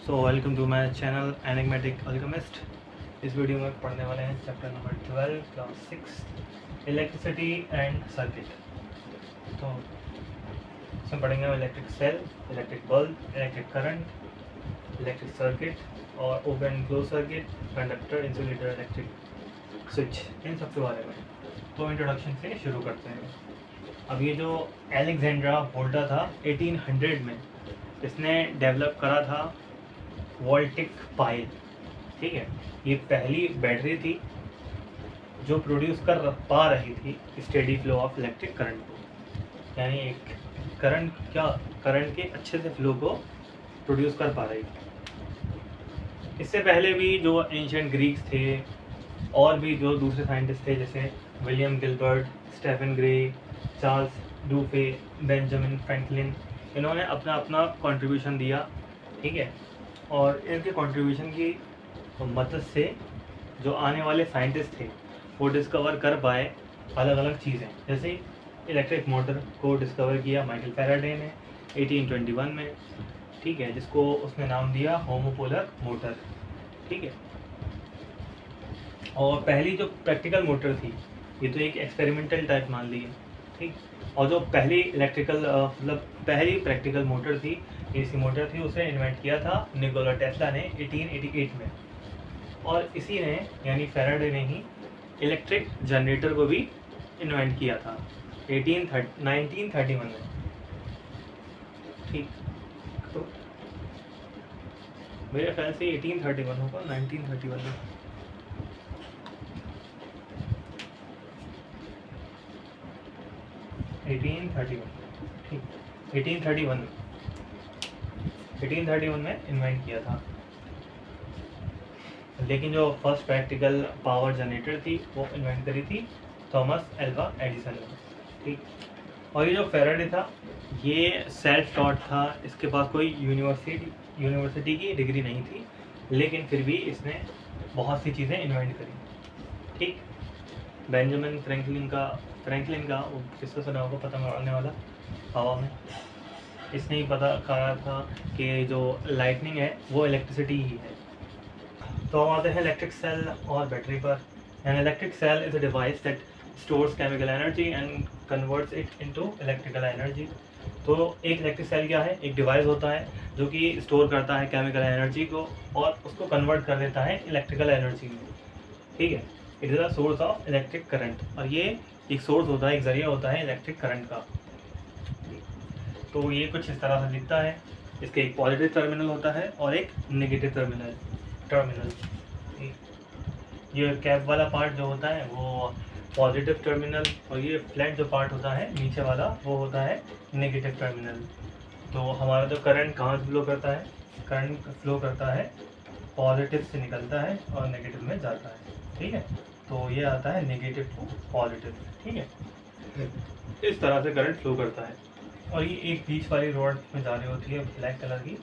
So welcome to my channel enigmatic alchemist. इस video में पढ़ने वाले हैं chapter number 12 class 6 electricity and circuit. तो इसमें पढ़ेंगे हम electric cell, electric bulb, electric current, electric circuit और open close circuit, conductor, insulator, electric switch, इन सब के बारे में। तो इंट्रोडक्शन से शुरू करते हैं। अब ये जो अलेक्जेंड्रा वोल्टा था 1800 में, इसने डेवलप करा था वोल्टिक पाइल। ठीक है, ये पहली बैटरी थी जो प्रोड्यूस कर पा रही थी steady flow of electric current को, यानी एक करंट के अच्छे से फ्लो को प्रोड्यूस कर पा रही थी। इससे पहले भी जो एंशिएंट ग्रीक्स थे और भी जो दूसरे साइंटिस्ट थे, जैसे William Gilbert, Stephen Gray, Charles Dufay, Benjamin Franklin, इन्होंने अपना अपना कंट्रीब्यूशन दिया। ठीक है, और इनके कंट्रीब्यूशन की मदद से जो आने वाले साइंटिस्ट थे वो डिस्कवर कर पाए अलग अलग चीज़ें। जैसे इलेक्ट्रिक मोटर को डिस्कवर किया माइकल फैराडे ने 1821 में। ठीक है, जिसको उसने नाम दिया होमोपोलर मोटर। ठीक है, और पहली जो प्रैक्टिकल मोटर थी, ये तो एक एक्सपेरिमेंटल टाइप मान ली है। ठीक, और जो पहली पहली प्रैक्टिकल मोटर थी, एसी मोटर थी, उसे इन्वेंट किया था निकोला टेस्ला ने 1888 में। और इसी ने यानी फैराडे ने ही इलेक्ट्रिक जनरेटर को भी इन्वेंट किया था 1931 में। ठीक, तो मेरे ख्याल से 1831 होगा, 1931 में। ठीक, 1831 में इन्वेंट किया था। लेकिन जो फर्स्ट प्रैक्टिकल पावर जनरेटर थी वो इन्वेंट करी थी थॉमस एल्वा एडिसन ने। ठीक, और ये जो फैराडे था ये सेल्फ टॉट था, इसके पास कोई यूनिवर्सिटी की डिग्री नहीं थी, लेकिन फिर भी इसने बहुत सी चीज़ें इन्वेंट करी। ठीक, बेंजामिन फ्रैंकलिन का वो किसका सुना होगा, पतंग उड़ाने वाला हवा में, इसने ही पता करा था कि जो लाइटनिंग है वो इलेक्ट्रिसिटी ही है। तो हम आते हैं इलेक्ट्रिक सेल और बैटरी पर। An electric cell is a device that stores chemical energy and converts it into electrical energy. तो एक इलेक्ट्रिक सेल क्या है, एक डिवाइस होता है जो कि स्टोर करता है केमिकल एनर्जी को और उसको कन्वर्ट कर देता है इलेक्ट्रिकल एनर्जी में। ठीक है, it is a source of electric current, और ये एक सोर्स होता है, एक जरिया होता है इलेक्ट्रिक करंट का। तो ये कुछ इस तरह से दिखता है। इसके एक पॉजिटिव टर्मिनल होता है और एक नेगेटिव टर्मिनल। ये कैप वाला पार्ट जो होता है वो पॉजिटिव टर्मिनल, और ये फ्लैट जो पार्ट होता है नीचे वाला वो होता है नेगेटिव टर्मिनल। तो हमारा जो करंट कहाँ से फ्लो करता है, करंट फ्लो करता है पॉजिटिव से निकलता है और नेगेटिव में जाता है। ठीक है, तो ये आता है नेगेटिव टू पॉजिटिव। ठीक है, इस तरह से करंट फ्लो करता है। और ये एक बीच वाली रॉड में जा रही होती है ब्लैक कलर की,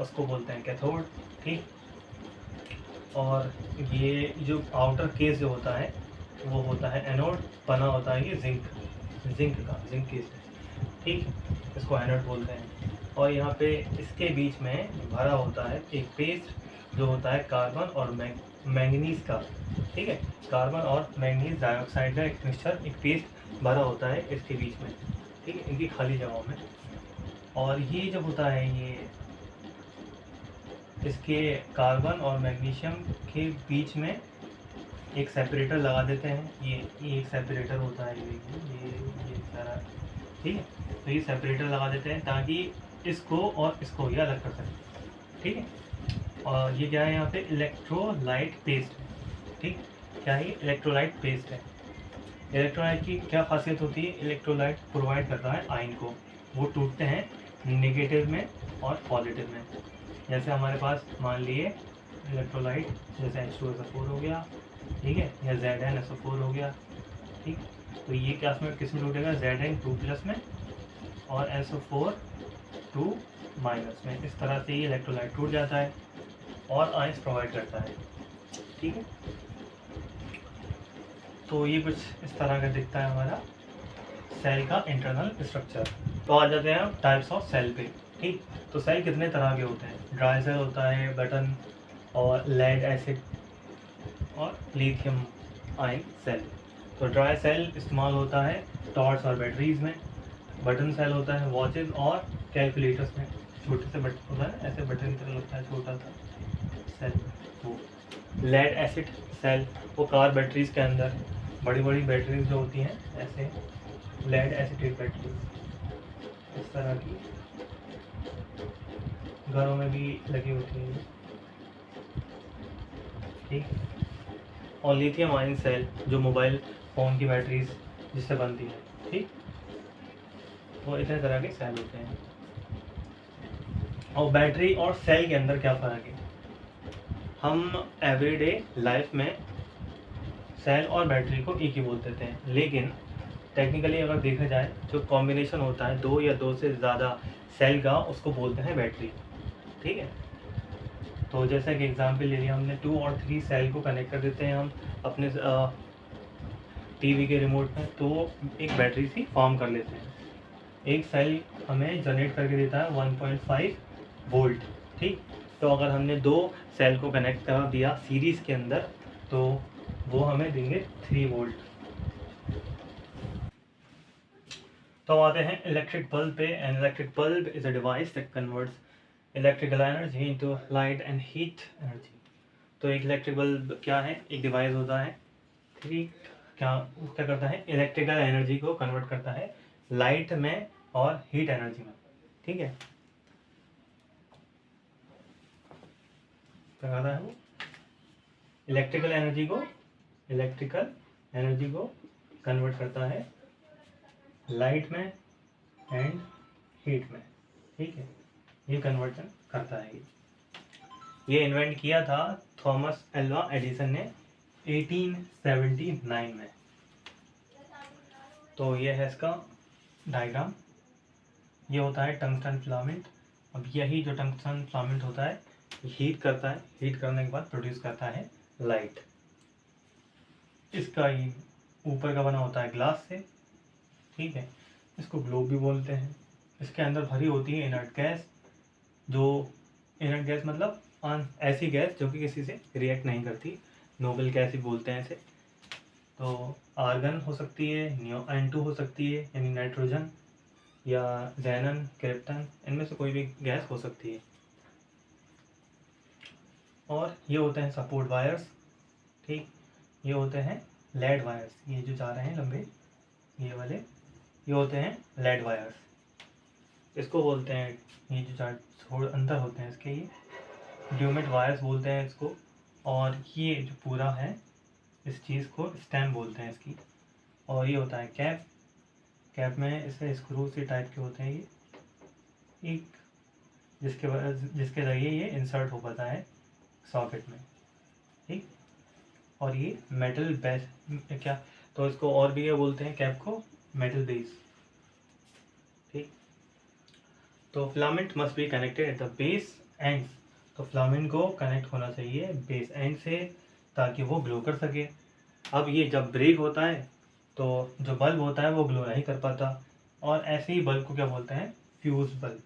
उसको बोलते हैं कैथोड। ठीक, और ये जो आउटर केस जो होता है वो होता है एनोड, बना होता है ये जिंक केस। ठीक, इसको एनोड बोलते हैं। और यहाँ पे इसके बीच में भरा होता है एक पेस्ट जो होता है कार्बन और मैंगनीज का। ठीक है, कार्बन और मैंगनीज डाइऑक्साइड का एक मिक्सचर, एक पेस्ट भरा होता है इसके बीच में। ठीक है, इनकी खाली जगहों में। और ये जो होता है ये इसके कार्बन और मैग्नीशियम के बीच में एक सेपरेटर लगा देते हैं। ये एक सेपरेटर होता है, ये सारा। ठीक है, तो ये सेपरेटर लगा देते हैं ताकि इसको और इसको ये अलग कर सकें। ठीक है, और ये क्या है, यहाँ पे इलेक्ट्रोलाइट पेस्ट। ठीक, क्या है, इलेक्ट्रोलाइट पेस्ट है। इलेक्ट्रोलाइट की क्या खासियत होती है, इलेक्ट्रोलाइट प्रोवाइड करता है आयन को, वो टूटते हैं नेगेटिव में और पॉजिटिव में। जैसे हमारे पास मान लिए इलेक्ट्रोलाइट जैसे H2SO4 हो गया, ठीक है, या ZnSO4 हो गया। ठीक, तो ये क्या किस में टूटेगा, Zn2+ में और SO4 2- में। इस तरह से ये इलेक्ट्रोलाइट टूट जाता है और आयंस प्रोवाइड करता है। ठीक है, तो ये कुछ इस तरह का दिखता है हमारा सेल का इंटरनल स्ट्रक्चर। तो आ जाते हैं टाइप्स ऑफ सेल पे। ठीक, तो सेल कितने तरह के होते हैं? ड्राई सेल होता है, बटन और लेड एसिड और लिथियम आयन सेल। तो ड्राई सेल इस्तेमाल होता है टॉर्च और बैटरीज में। बटन सेल होता है वॉचेस और कैलकुलेटर्स में। छोटे से बटन होता है, ऐसे बटन की तरह लगता है छोटा सा सेल वो। लेड एसिड सेल वो कार बैटरीज के अंदर, बड़ी बड़ी बैटरीज जो होती हैं ऐसे लेड एसिड बैटरीज इस तरह की घरों में भी लगी होती हैं। ठीक, और लिथियम आयन सेल जो मोबाइल फ़ोन की बैटरीज जिससे बनती है। ठीक, वो इतने तरह के सेल होते हैं। और बैटरी और सेल के अंदर क्या फ़र्क है? हम एवरीडे लाइफ में सेल और बैटरी को एक ही बोल देते हैं, लेकिन टेक्निकली अगर देखा जाए जो कॉम्बिनेशन होता है दो या दो से ज़्यादा सेल का, उसको बोलते हैं बैटरी। ठीक है, तो जैसे कि एग्जांपल ले लिया हमने, 2 और 3 सेल को कनेक्ट कर देते हैं हम अपने टीवी के रिमोट में, तो एक बैटरी सी फॉर्म कर लेते हैं। एक सेल हमें जनरेट करके देता है 1.5 वोल्ट। ठीक, तो अगर हमने 2 सेल को कनेक्ट करा दिया सीरीज़ के अंदर, तो वो हमें देंगे 3 वोल्ट। तो आते हैं इलेक्ट्रिक बल्ब पे। An electric bulb is a device that converts electrical energy into light and heat energy. तो एक इलेक्ट्रिक बल्ब क्या है? एक डिवाइस होता है, ठीक, क्या क्या करता है? इलेक्ट्रिकल एनर्जी को कन्वर्ट करता है लाइट में और हीट एनर्जी में। ठीक है, क्या करता है वो? इलेक्ट्रिकल एनर्जी को कन्वर्ट करता है लाइट में एंड हीट में। ठीक है, ये कन्वर्जन करता है। ये इन्वेंट किया था थॉमस एल्वा एडिसन ने 1879 में। तो ये है इसका डायग्राम। ये होता है टंगस्टन फिलामेंट। अब यही जो टंगस्टन फिलामेंट होता है हीट करता है, हीट करने के बाद प्रोड्यूस करता है लाइट। इसका ये ऊपर का बना होता है ग्लास से। ठीक है, इसको ग्लोब भी बोलते हैं। इसके अंदर भरी होती है इनर्ट गैस। जो इनर्ट गैस मतलब ऐसी गैस जो कि किसी से रिएक्ट नहीं करती, नोबल गैस ही बोलते हैं इसे। तो आर्गन हो सकती है, N2 हो सकती है यानी नाइट्रोजन, या जैनन, क्रिप्टन, इनमें से कोई भी गैस हो सकती है। और ये होते हैं सपोर्ट वायर्स। ठीक, ये होते हैं लेड वायर्स। ये जो जा रहे हैं लंबे, ये वाले, ये होते हैं लेड वायर्स। इसको बोलते हैं, ये जो थोड़े अंदर होते हैं इसके, ये ड्यूमेट वायर्स बोलते हैं इसको। और ये जो पूरा है इस चीज़ को स्टेम बोलते हैं इसकी। और ये होता है कैप। कैप में इसे स्क्रू सी टाइप के होते हैं ये, एक जिसके जरिए ये इंसर्ट हो पाता है सॉकेट में। ठीक, और ये मेटल बेस क्या, तो इसको और भी ये बोलते हैं कैप को मेटल बेस। ठीक, तो filament must be connected at the base and. तो फिलामेंट को कनेक्ट होना चाहिए बेस एंड से ताकि वो ग्लो कर सके। अब ये जब ब्रेक होता है तो जो बल्ब होता है वो ग्लो नहीं कर पाता, और ऐसे ही बल्ब को क्या बोलते हैं? Fuse bulb.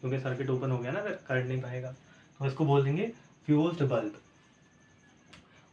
क्योंकि सर्किट ओपन हो गया ना, फिर करंट नहीं पाएगा, तो इसको बोल देंगे फ्यूज्ड बल्ब।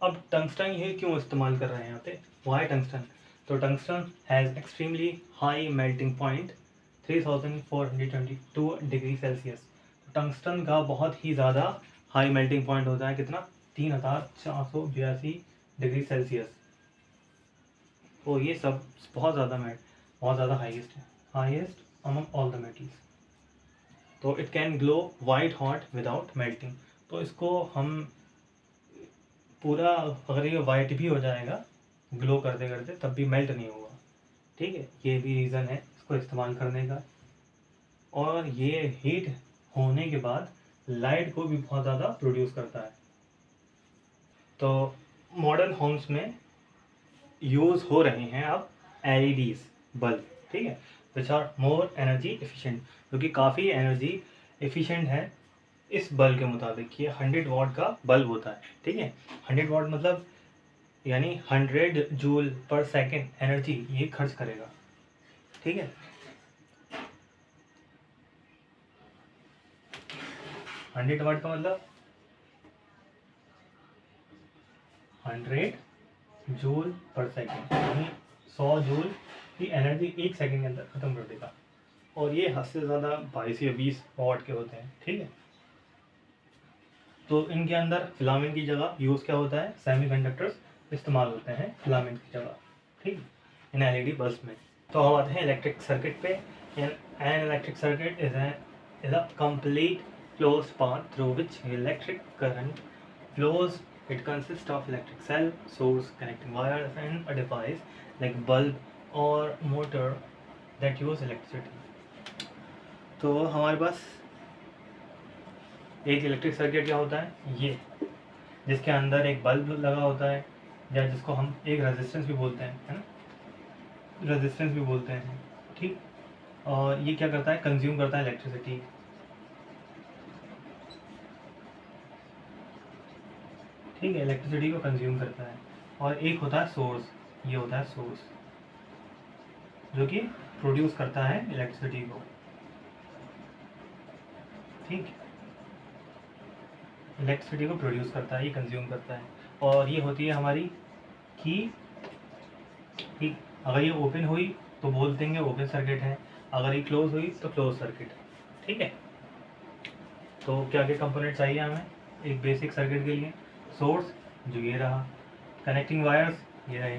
अब टंगस्टन ये क्यों इस्तेमाल कर रहे हैं यहाँ पे? Why tungsten? तो tungsten has extremely high melting point 3422 degree Celsius. Tungsten का बहुत ही ज़्यादा हाई मेल्टिंग पॉइंट होता है, कितना? 3482 डिग्री सेल्सियस। तो ये सब बहुत ज़्यादा highest among all the metals. तो it can glow white hot without melting. तो इसको हम पूरा, अगर ये वाइट भी हो जाएगा ग्लो करते करते तब भी मेल्ट नहीं होगा। ठीक है, ये भी रीज़न है इसको इस्तेमाल करने का। और ये हीट होने के बाद लाइट को भी बहुत ज़्यादा प्रोड्यूस करता है। तो मॉडर्न होम्स में यूज़ हो रहे हैं अब एलईडीज बल्ब। ठीक है, which are more energy efficient, जो कि काफ़ी एनर्जी एफिशिएंट है इस बल्ब के मुताबिक। ये 100 वाट का बल्ब होता है। ठीक है, 100 वाट मतलब यानी 100 जूल पर सेकेंड एनर्जी ये खर्च करेगा। ठीक है, 100 वाट का मतलब 100 जूल पर सेकेंड, यानी 100 जूल की एनर्जी 1 सेकेंड के अंदर खत्म कर देगा। और ये हद से ज़्यादा 22 या 20 वाट के होते हैं, ठीक है। तो इनके अंदर फिलामेंट की जगह यूज़ क्या होता है, सेमीकंडक्टर्स इस्तेमाल होते हैं फिलामेंट की जगह, ठीक है, इन एलईडी बल्ब में। तो हम आते हैं इलेक्ट्रिक सर्किट पे। An electric circuit is a complete closed path through which electric current flows. It consists of electric cell, source, connecting wires, and a device like bulb or motor that use electricity. तो हमारे पास एक electric circuit क्या होता है, ये जिसके अंदर एक बल्ब लगा होता है, या जिसको हम एक रेजिस्टेंस भी बोलते हैं, है ना, रेजिस्टेंस भी बोलते हैं, ठीक। और ये क्या करता है, कंज्यूम करता है इलेक्ट्रिसिटी, ठीक है, इलेक्ट्रिसिटी को कंज्यूम करता है। और एक होता है सोर्स, ये होता है सोर्स जो कि प्रोड्यूस करता है इलेक्ट्रिसिटी को, ठीक, इलेक्ट्रिसिटी को प्रोड्यूस करता है, ये कंज्यूम करता है। और ये होती है हमारी की, ठीक। अगर ये ओपन हुई तो बोल देंगे ओपन सर्किट है, अगर ये क्लोज हुई तो क्लोज सर्किट है, ठीक है। तो क्या क्या कंपोनेंट चाहिए हमें एक बेसिक सर्किट के लिए, सोर्स जो ये रहा, कनेक्टिंग वायर्स ये रहे,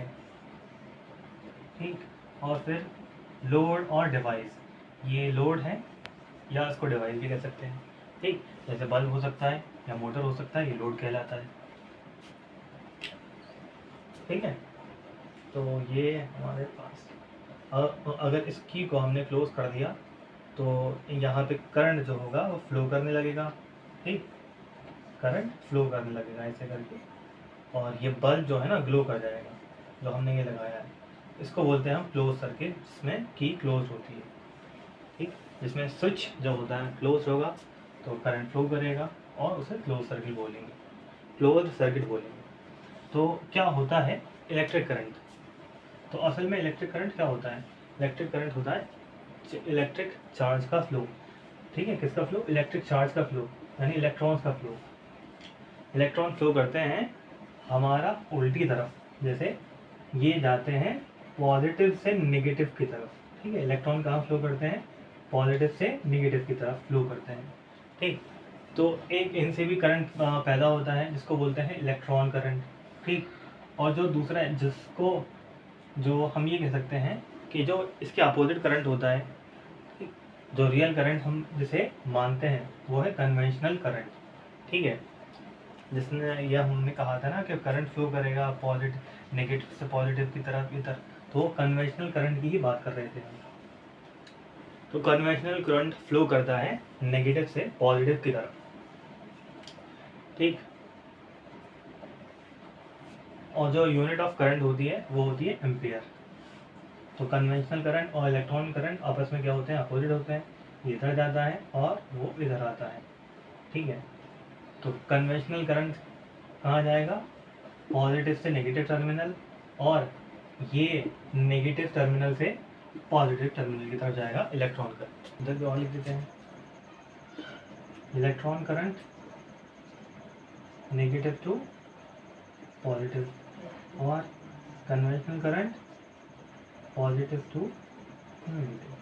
ठीक, और फिर लोड और डिवाइस, ये लोड है या इसको डिवाइस भी कह सकते हैं, ठीक। जैसे बल्ब हो सकता है या मोटर हो सकता है, ये लोड कहलाता है, ठीक है। तो ये हमारे पास अगर इस की को हमने क्लोज कर दिया तो यहाँ पे करंट जो होगा वो फ्लो करने लगेगा, ठीक, करंट फ्लो करने लगेगा ऐसे करके, और ये बल्ब जो है ना ग्लो कर जाएगा, जो हमने ये लगाया है, इसको बोलते हैं हम क्लोज सर्किट, जिसमें की क्लोज होती है, ठीक। जिसमें स्विच जो होता है क्लोज होगा तो करंट फ्लो करेगा और उसे क्लोज सर्किट बोलेंगे, क्लोज सर्किट बोलेंगे। तो क्या होता है इलेक्ट्रिक करंट, तो असल में इलेक्ट्रिक करंट क्या होता है, इलेक्ट्रिक करंट होता है इलेक्ट्रिक चार्ज का फ्लो, ठीक है, किसका फ्लो, इलेक्ट्रिक चार्ज का फ्लो, यानी इलेक्ट्रॉन्स का फ्लो। इलेक्ट्रॉन फ्लो करते हैं हमारा उल्टी तरफ, जैसे ये जाते हैं पॉजिटिव से नेगेटिव की तरफ, ठीक है, इलेक्ट्रॉन कहाँ फ्लो करते हैं, पॉजिटिव से नेगेटिव की तरफ फ्लो करते हैं, ठीक। तो एक इनसे भी करंट पैदा होता है जिसको बोलते हैं इलेक्ट्रॉन करंट, ठीक। और जो दूसरा है जिसको, जो हम ये कह सकते हैं कि जो इसके अपोजिट करंट होता है, ठीक, जो रियल करंट हम जिसे मानते हैं वो है कन्वेंशनल करंट, ठीक है। जिसने यह हमने कहा था ना कि करंट फ्लो करेगा पॉजिटिव नेगेटिव से पॉजिटिव की तरफ इधर, तो वो कन्वेंशनल करंट की ही बात कर रहे थे हम। तो कन्वेंशनल करंट फ्लो करता है नेगेटिव से पॉजिटिव की तरफ, ठीक। और जो यूनिट ऑफ करंट होती है वो होती है एम्पियर। तो कन्वेंशनल करंट और इलेक्ट्रॉन करंट आपस में क्या होते हैं, अपोजिट होते हैं, ये इधर जाता है और वो इधर आता है, ठीक है। तो कन्वेंशनल करंट कहाँ जाएगा, पॉजिटिव से नेगेटिव टर्मिनल, और ये नेगेटिव टर्मिनल से पॉजिटिव टर्मिनल की तरफ जाएगा इलेक्ट्रॉन करंट। इधर भी और लिख देते हैं, electron current negative to positive, और conventional current positive to negative,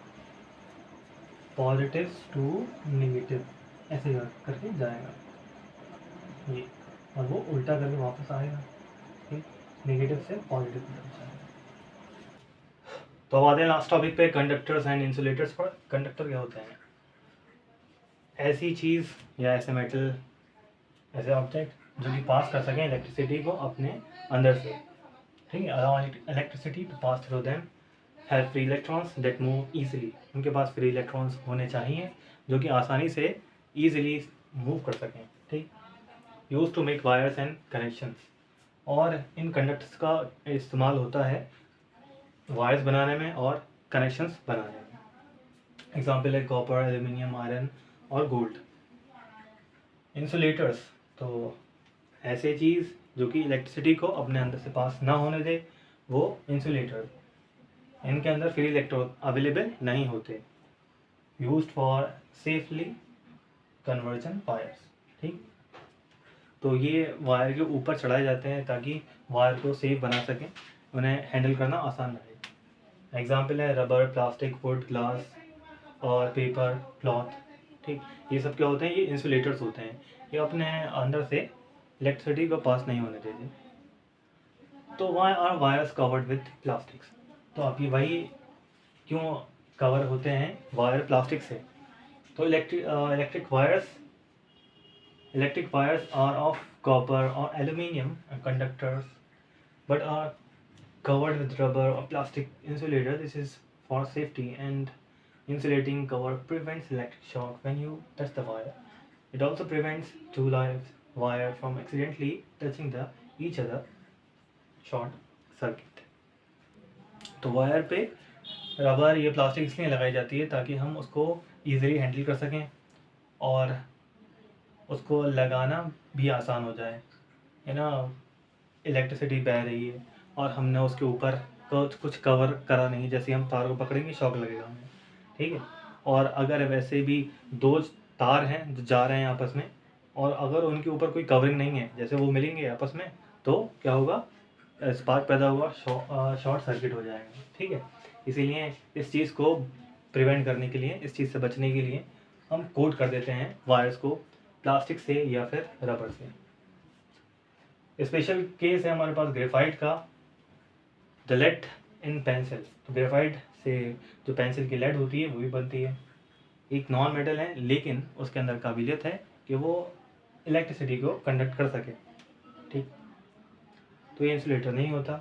positive to negative, ऐसे करके जाएगा ये, और वो उल्टा करके वापस आएगा, ठीक, नेगेटिव से पॉजिटिव की तरफ जाएगा। तो अब आते हैं लास्ट टॉपिक पे, कंडक्टर्स एंड इंसुलेटर्स पर। कंडक्टर क्या होते हैं, ऐसी चीज़ या ऐसे मेटल, ऐसे ऑब्जेक्ट जो कि पास कर सकें इलेक्ट्रिसिटी को अपने अंदर से, ठीक है, allow electricity to pass through them, have free electrons that move easily, उनके पास फ्री इलेक्ट्रॉन्स होने चाहिए जो कि आसानी से ईजिली मूव कर सकें, ठीक। Use to make wires and connections, और इन कंडक्टर्स का इस्तेमाल होता है वायर्स बनाने में और कनेक्शंस बनाने में। एग्जाम्पल है कॉपर, एल्यूमिनियम, आयरन और गोल्ड। इंसुलेटर्स, तो ऐसे चीज़ जो कि इलेक्ट्रिसिटी को अपने अंदर से पास ना होने दे, वो इंसुलेटर, इनके अंदर फ्री इलेक्ट्रॉन अवेलेबल नहीं होते। Used for safely conversion wires. ठीक, तो ये वायर के ऊपर चढ़ाए जाते हैं ताकि वायर को सेफ बना सकें, उन्हें हैंडल करना आसान रहे। एग्जाम्पल है रबर, प्लास्टिक, वुड, ग्लास और पेपर, क्लॉथ। ठीक, ये सब क्या होते हैं, ये इंसुलेटर्स होते हैं, ये अपने अंदर से इलेक्ट्रिसिटी को पास नहीं होने देते। तो why are wires covered with plastics. तो आप ये वही क्यों कवर होते हैं वायर प्लास्टिक से? तो electric wires are of copper और aluminium conductors but are covered with rubber or plastic insulator. This is for safety, and insulating cover prevents electric shock when you touch the wire. It also prevents two live wire from accidentally touching each other, short circuit. तो wire पे rubber या plastic इसलिए लगाई जाती है ताकि हम उसको ईजिली हैंडल कर सकें और उसको लगाना भी आसान हो जाए, है ना। इलेक्ट्रिसिटी बह रही है और हमने उसके ऊपर कुछ कवर करा नहीं, जैसे हम तार को पकड़ेंगे शॉक लगेगा हमें। ठीक है, और अगर वैसे भी दो तार हैं जो जा रहे हैं आपस में और अगर उनके ऊपर कोई कवरिंग नहीं है, जैसे वो मिलेंगे आपस में, तो क्या होगा, स्पार्क पैदा होगा, शॉर्ट सर्किट हो जाएगा। ठीक है, इसीलिए इस चीज़ को प्रिवेंट करने के लिए, इस चीज़ से बचने के लिए हम कोट कर देते हैं वायर्स को प्लास्टिक से या फिर रबर से। स्पेशल केस है हमारे पास ग्रेफाइट का, द लेड इन पेंसिल। तो ग्रेफाइट से जो पेंसिल की लेड होती है वो भी बनती है। एक नॉन मेटल है लेकिन उसके अंदर काबिलियत है कि वो इलेक्ट्रिसिटी को कंडक्ट कर सके। ठीक, तो ये इंसुलेटर नहीं होता।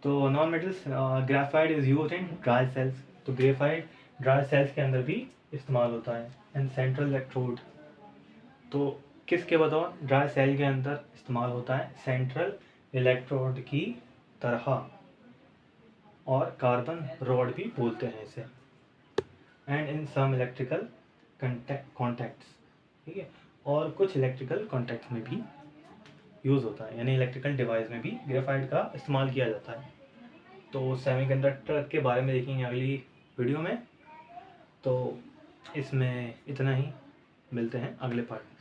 तो non metals, graphite is used in dry cells. तो ग्रेफाइट ड्राई सेल्स के अंदर भी इस्तेमाल होता है। एंड सेंट्रल इलेक्ट्रोड, तो किसके बतौर ड्राई सेल के अंदर इस्तेमाल होता है? सेंट्रल इलेक्ट्रोड की तरह, और कार्बन रॉड भी बोलते हैं इसे। And in some electrical contacts, ठीक है, और कुछ इलेक्ट्रिकल कॉन्टैक्ट्स में भी यूज़ होता है, यानी इलेक्ट्रिकल डिवाइस में भी ग्रेफाइट का इस्तेमाल किया जाता है। तो सेमीकंडक्टर के बारे में देखेंगे अगली वीडियो में। तो इसमें इतना ही, मिलते हैं अगले पार्ट में।